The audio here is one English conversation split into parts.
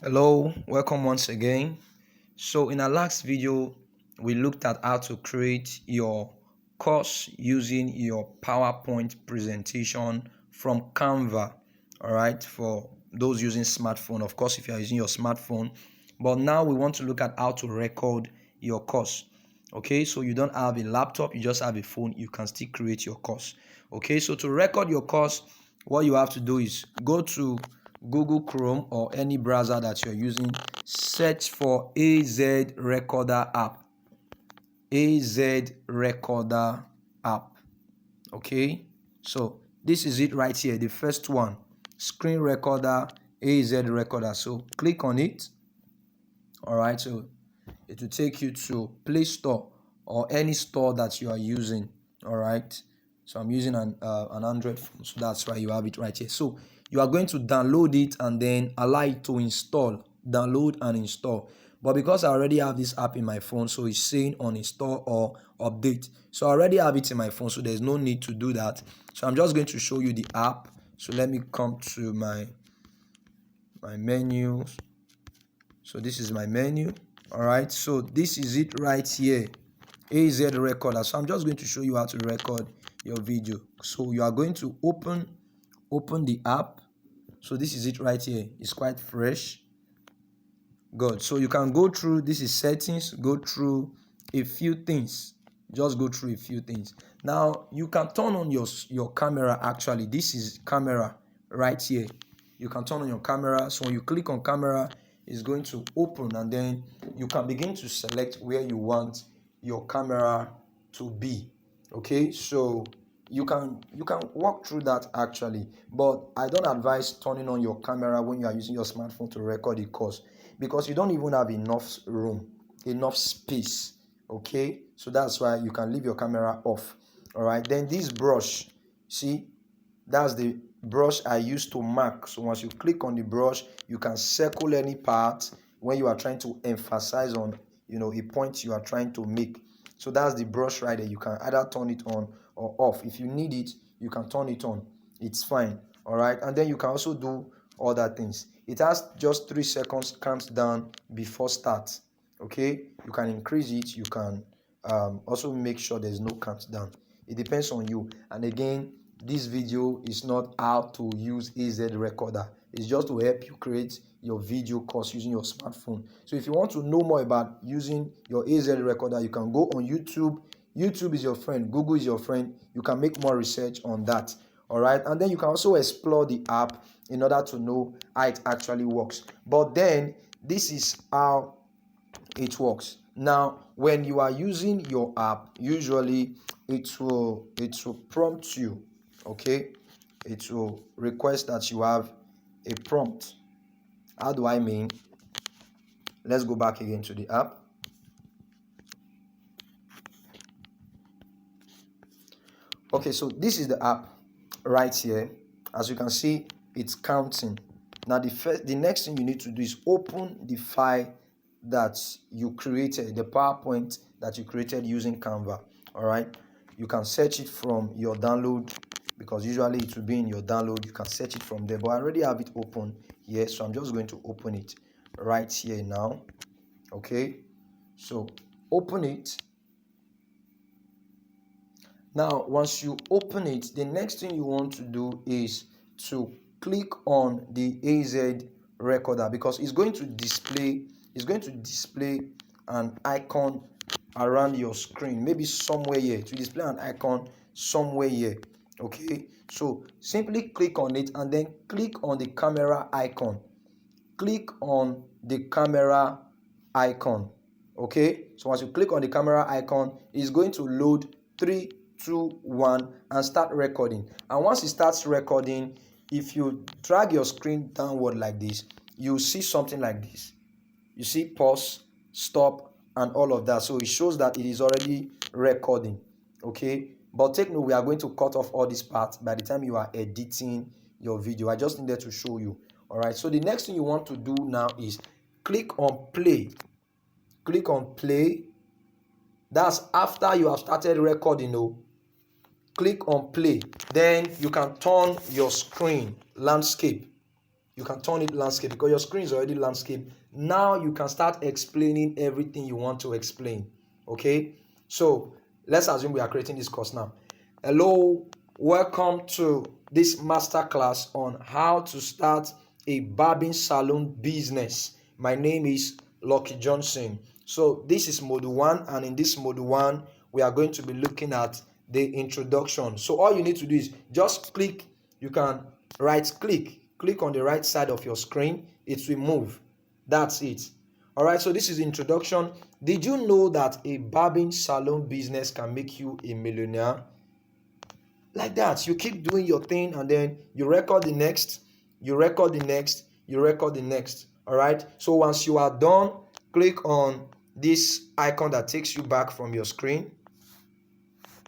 Hello, welcome once again. So in our last video, we looked at how to create your course using your PowerPoint presentation from Canva. All right, for those using smartphone, of course, if you are using your smartphone. But now we want to look at how to record your course. Okay, so you don't have a laptop, you just have a phone, you can still create your course. Okay, so to record your course, what you have to do is go to Google Chrome or any browser that you're using, search for AZ Recorder app. AZ Recorder app. Okay, so this is it right here, the first one, screen recorder, AZ Recorder. So click on it. All right, so it will take you to Play Store or any store that you are using. All right, so I'm using an Android phone, so that's why you have it right here. So you are going to download it and then allow it to install. Download and install. But because I already have this app in my phone, so it's saying uninstall or update. So I already have it in my phone, so there's no need to do that. So I'm just going to show you the app. So let me come to my menu. So this is my menu. All right, so this is it right here, AZ Recorder. So I'm just going to show you how to record your video. So you are going to open the app. So this is it right here. It's quite fresh. Good. So you can go through, this is settings, go through a few things. Just go through a few things. Now you can turn on your camera. Actually, this is camera right here. You can turn on your camera. So when you click on camera, it's going to open, and then you can begin to select where you want your camera to be. Okay, so you can walk through that actually, but I don't advise turning on your camera when you are using your smartphone to record a course, because you don't even have enough room, enough space. Okay, so that's why you can leave your camera off. All right, then this brush, see, that's the brush I use to mark. So once you click on the brush, you can circle any part when you are trying to emphasize on a point you are trying to make. So that's the brush right there. You can either turn it on or off. If you need it, you can turn it on. It's fine. All right, and then you can also do other things. It has just 3 seconds countdown before start. Okay, you can increase it. You can also make sure there's no countdown. It depends on you. And again, this video is not how to use AZ Recorder. It's just to help you create your video course using your smartphone. So if you want to know more about using your AZ Recorder, you can go on YouTube. YouTube is your friend. Google is your friend. You can make more research on that. All right, and then you can also explore the app in order to know how it actually works. But then this is how it works. Now when you are using your app, usually it will prompt you. Okay, it will request that you have a prompt. How do I mean? Let's go back again to the app. Okay, so this is the app right here. As you can see, it's counting. Now the next thing you need to do is open the file that you created, the PowerPoint that you created using Canva. All right, you can search it from your download, because usually it will be in your download. You can search it from there, but I already have it open here, so I'm just going to open it right here now. Okay, so open it. Now once you open it, the next thing you want to do is to click on the AZ Recorder, because it's going to display an icon around your screen, maybe somewhere here. To display an icon somewhere here. Okay, so simply click on it and then click on the camera icon. Click on the camera icon. Okay, so once you click on the camera icon, it's going to load 3, 2, 1 and start recording. And once it starts recording, if you drag your screen downward like this, you see something like this. You see pause, stop, and all of that. So it shows that it is already recording. Okay, but take note, we are going to cut off all these parts by the time you are editing your video. I just needed to show you. All right, so the next thing you want to do now is click on play. Click on play. That's after you have started recording. Click on play. Then you can turn your screen landscape. you can turn it landscape because your screen is already landscape. Now you can start explaining everything you want to explain. Okay, so let's assume we are creating this course now. Hello, welcome to this master class on how to start a barbing salon business. My name is Lucky Johnson. So this is module 1, and in this module 1 we are going to be looking at the introduction. So all you need to do is just click. You can right click on the right side of your screen. It will move. That's it. All right, so this is the introduction. Did you know that a barbing salon business can make you a millionaire? Like that, you keep doing your thing and then you record the next, you record the next, you record the next. All right, so once you are done, click on this icon that takes you back from your screen.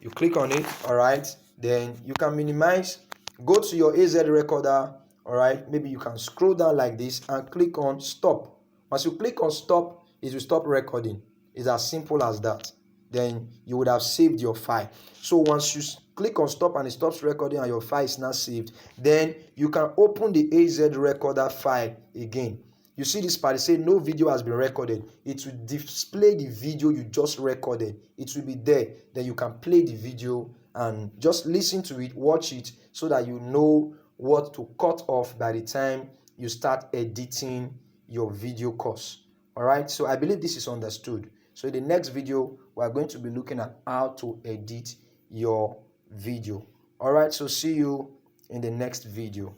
You click on it. All right, then you can minimize, go to your AZ recorder. All right, maybe you can scroll down like this and click on stop. Once you click on stop, it will stop recording. It's as simple as that. Then you would have saved your file. So once you click on stop and it stops recording and your file is now saved, then you can open the AZ recorder file again. You see this part, it says no video has been recorded. It will display the video you just recorded. It will be there. Then you can play the video and just listen to it, watch it, so that you know what to cut off by the time you start editing your video course. All right, so I believe this is understood. So in the next video, we are going to be looking at how to edit your video. All right, so see you in the next video.